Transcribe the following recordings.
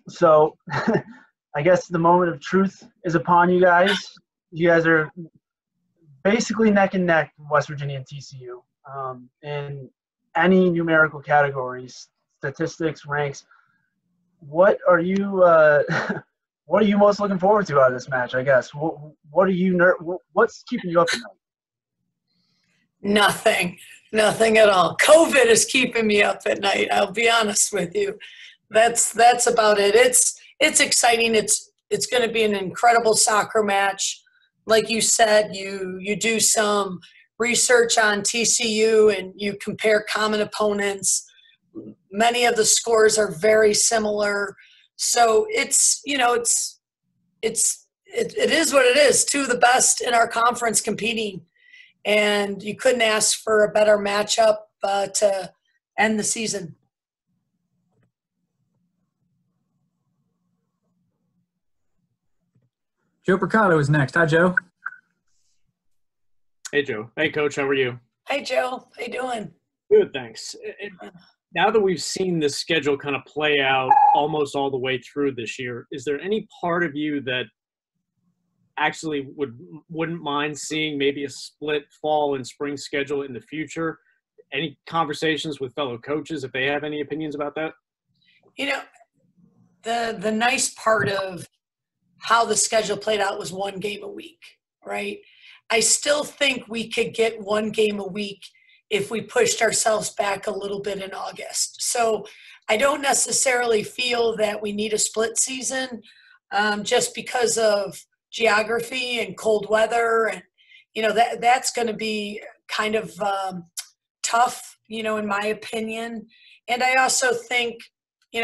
So I guess the moment of truth is upon you guys. You guys are basically neck and neck, West Virginia and TCU, in any numerical categories, statistics, ranks. What are you what are you most looking forward to out of this match? I guess what are you what's keeping you up at night? Nothing at all. COVID is keeping me up at night. I'll be honest with you. That's about it. It's exciting. It's going to be an incredible soccer match. Like you said, you do some research on TCU and you compare common opponents. Many of the scores are very similar. So it is what it is. Two of the best in our conference competing. And you couldn't ask for a better matchup to end the season. Joe Percato is next. Hi, Joe. Hey, Joe. Hey, Coach. How are you? Hey, Joe. How you doing? Good, thanks. Now that we've seen the schedule kind of play out almost all the way through this year, is there any part of you that actually wouldn't mind seeing maybe a split fall and spring schedule in the future? Any conversations with fellow coaches if they have any opinions about that? The nice part of how the schedule played out was one game a week, right? I still think we could get one game a week if we pushed ourselves back a little bit in August. So I don't necessarily feel that we need a split season just because of geography and cold weather. And, that's going to be kind of tough, in my opinion. And I also think,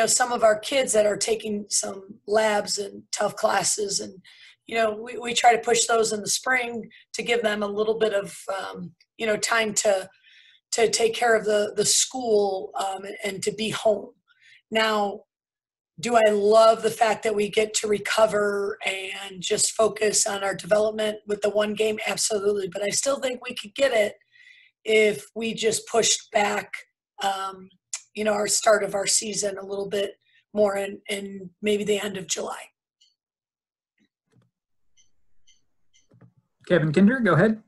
some of our kids that are taking some labs and tough classes and, we try to push those in the spring to give them a little bit of, time to take care of the school and to be home. Now, do I love the fact that we get to recover and just focus on our development with the one game? Absolutely. But I still think we could get it if we just pushed back, our start of our season a little bit more in maybe the end of July. Kevin Kinder, go ahead.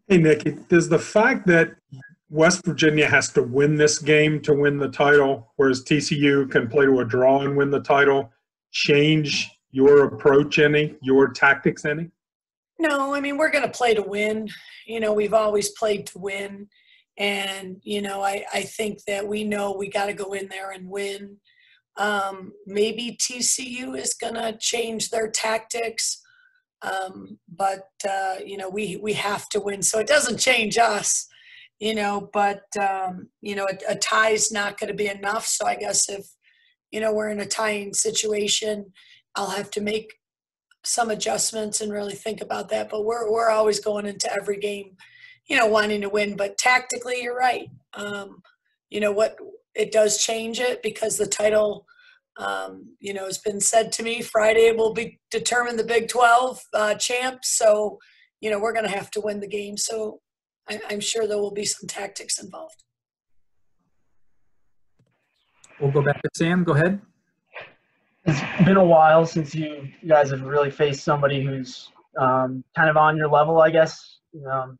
Hey, Nikki, does the fact that West Virginia has to win this game to win the title, whereas TCU can play to a draw and win the title, change your approach any, your tactics any? No, we're going to play to win. We've always played to win. And, I think that we know we got to go in there and win. Maybe TCU is going to change their tactics. But we have to win. So it doesn't change us, but a tie is not going to be enough. So I guess if, we're in a tying situation, I'll have to make some adjustments and really think about that. But we're always going into every game, wanting to win. But tactically, you're right. What it does change it because the title, it's been said to me Friday will determine the Big 12 champ. So, we're going to have to win the game. So I'm sure there will be some tactics involved. We'll go back to Sam. Go ahead. It's been a while since you guys have really faced somebody who's kind of on your level, I guess,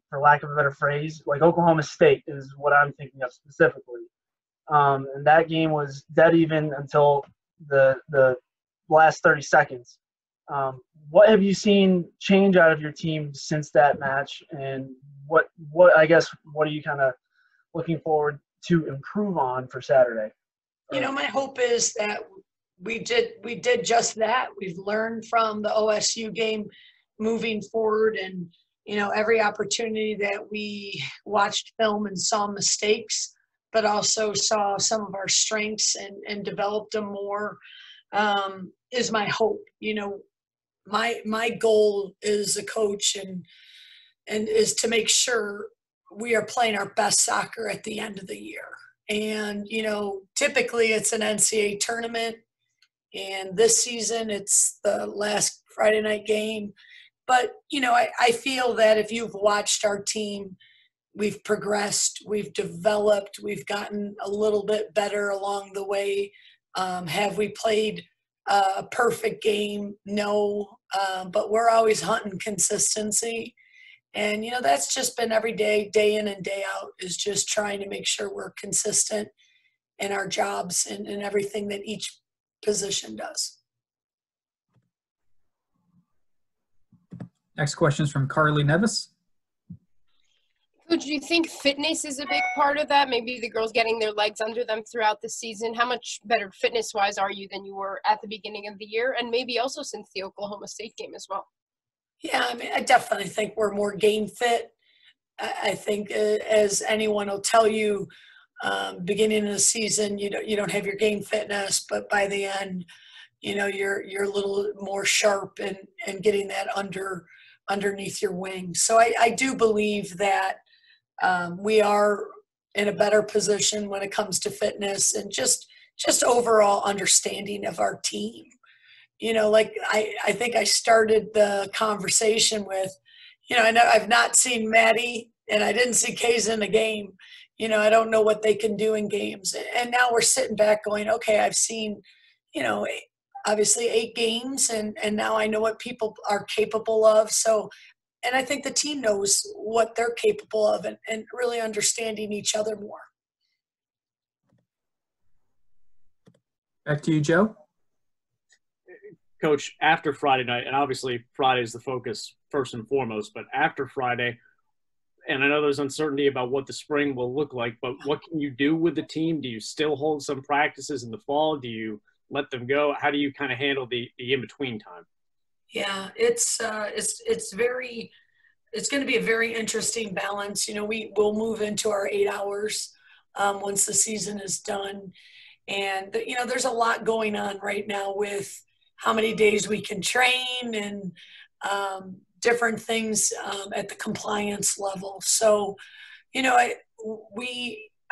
for lack of a better phrase. Like Oklahoma State is what I'm thinking of specifically. And that game was dead even until the last 30 seconds. What have you seen change out of your team since that match, and what are you kind of looking forward to improve on for Saturday? My hope is that we did just that. We've learned from the OSU game moving forward, and every opportunity that we watched film and saw mistakes, but also saw some of our strengths and developed them more, is my hope. My goal as a coach and is to make sure we are playing our best soccer at the end of the year. And, typically it's an NCAA tournament, and this season it's the last Friday night game. But, I feel that if you've watched our team, we've progressed, we've developed, we've gotten a little bit better along the way. Have we played a perfect game? No, but we're always hunting consistency. And, that's just been every day, day in and day out, is just trying to make sure we're consistent in our jobs and everything that each position does. Next question is from Carly Nevis. Coach, do you think fitness is a big part of that? Maybe the girls getting their legs under them throughout the season. How much better fitness-wise are you than you were at the beginning of the year? And maybe also since the Oklahoma State game as well. Yeah, I mean, I definitely think we're more game fit. I think, as anyone will tell you, beginning of the season, you don't have your game fitness, but by the end, you're a little more sharp and getting that underneath your wing. So I do believe that we are in a better position when it comes to fitness and just overall understanding of our team. Like I think I started the conversation with, I know I've not seen Maddie and I didn't see Kaysen in the game. I don't know what they can do in games. And now we're sitting back going, okay, I've seen, obviously 8 games and now I know what people are capable of. So, and I think the team knows what they're capable of and really understanding each other more. Back to you, Joe. Coach, after Friday night, and obviously Friday is the focus first and foremost, but after Friday, and I know there's uncertainty about what the spring will look like, but what can you do with the team? Do you still hold some practices in the fall? Do you let them go? How do you kind of handle the in-between time? Yeah, it's going to be a very interesting balance. We will move into our 8 hours once the season is done. And, there's a lot going on right now with how many days we can train and different things at the compliance level. So, I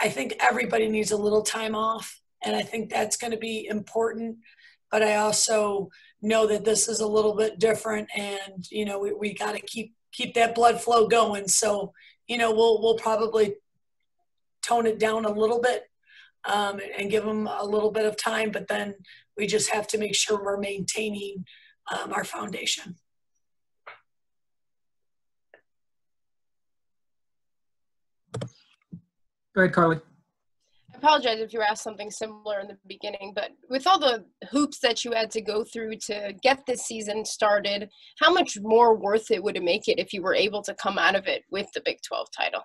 think everybody needs a little time off, and I think that's going to be important. But I also know that this is a little bit different, and we got to keep that blood flow going. So, we'll probably tone it down a little bit and give them a little bit of time, but then we just have to make sure we're maintaining our foundation. Go ahead, Carly. I apologize if you asked something similar in the beginning, but with all the hoops that you had to go through to get this season started, how much more worth it would it make it if you were able to come out of it with the Big 12 title?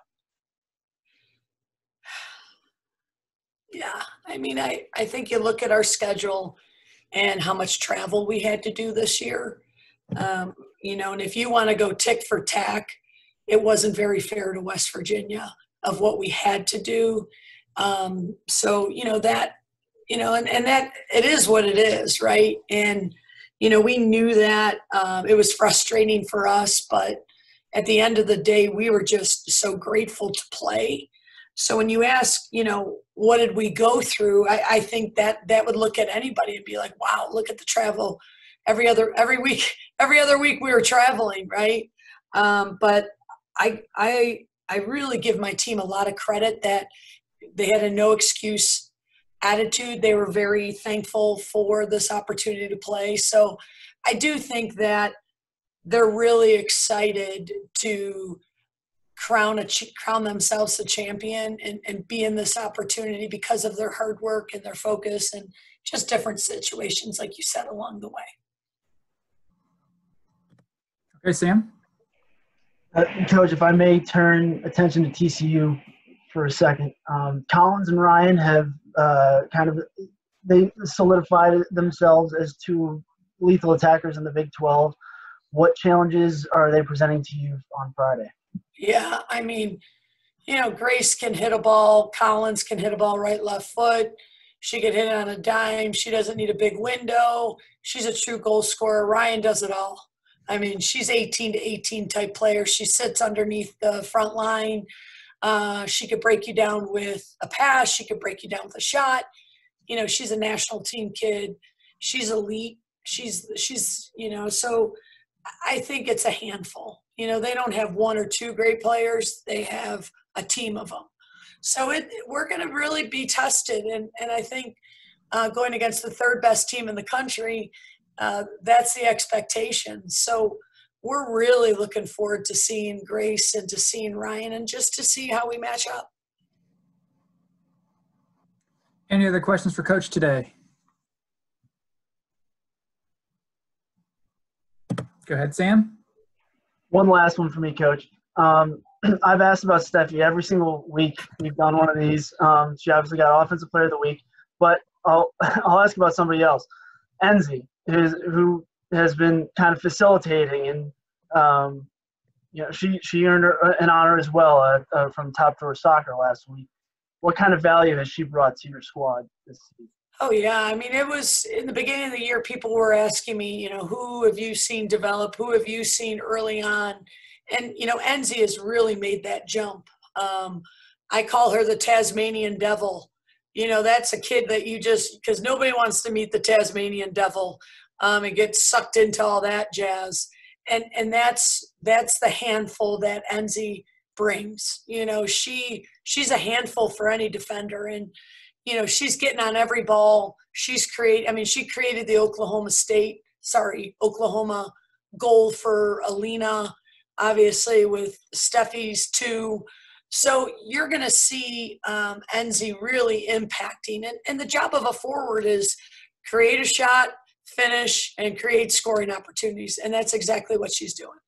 Yeah, I mean, I think you look at our schedule and how much travel we had to do this year. And if you want to go tick for tack, it wasn't very fair to West Virginia of what we had to do. So, that, and that it is what it is, right? And, we knew that it was frustrating for us, but at the end of the day, we were just so grateful to play. So when you ask, what did we go through? I think that would look at anybody and be like, wow, look at the travel. Every other week we were traveling, right? But I really give my team a lot of credit that they had a no excuse attitude. They were very thankful for this opportunity to play. So I do think that they're really excited to crown themselves a champion and be in this opportunity because of their hard work and their focus and just different situations, like you said, along the way. Okay, Sam. Coach, if I may turn attention to TCU for a second. Collins and Ryan have they solidified themselves as 2 lethal attackers in the Big 12. What challenges are they presenting to you on Friday? Yeah, I mean, Grace can hit a ball. Collins can hit a ball right, left foot. She could hit it on a dime. She doesn't need a big window. She's a true goal scorer. Ryan does it all. I mean, she's 18-18 type player. She sits underneath the front line. She could break you down with a pass. She could break you down with a shot. She's a national team kid. She's elite. She's so I think it's a handful. They don't have 1 or 2 great players. They have a team of them. So we're going to really be tested. And I think going against the third best team in the country. That's the expectation. So we're really looking forward to seeing Grace and to seeing Ryan and just to see how we match up. Any other questions for Coach today? Go ahead, Sam. One last one for me, Coach. I've asked about Steffi every single week. We've done one of these. She obviously got Offensive Player of the Week, but I'll ask about somebody else. Enzi, who has been kind of facilitating, and she earned an honor as well from Top Drawer Soccer last week. What kind of value has she brought to your squad this season? Oh, yeah. I mean, it was in the beginning of the year, people were asking me, who have you seen develop? Who have you seen early on? And, Enzi has really made that jump. I call her the Tasmanian Devil. That's a kid that because nobody wants to meet the Tasmanian Devil and get sucked into all that jazz. And that's the handful that Enzi brings. She's a handful for any defender. And, she's getting on every ball. She created the Oklahoma goal for Alina, obviously with Steffi's 2. So you're going to see Enzi really impacting. And the job of a forward is create a shot, finish, and create scoring opportunities. And that's exactly what she's doing.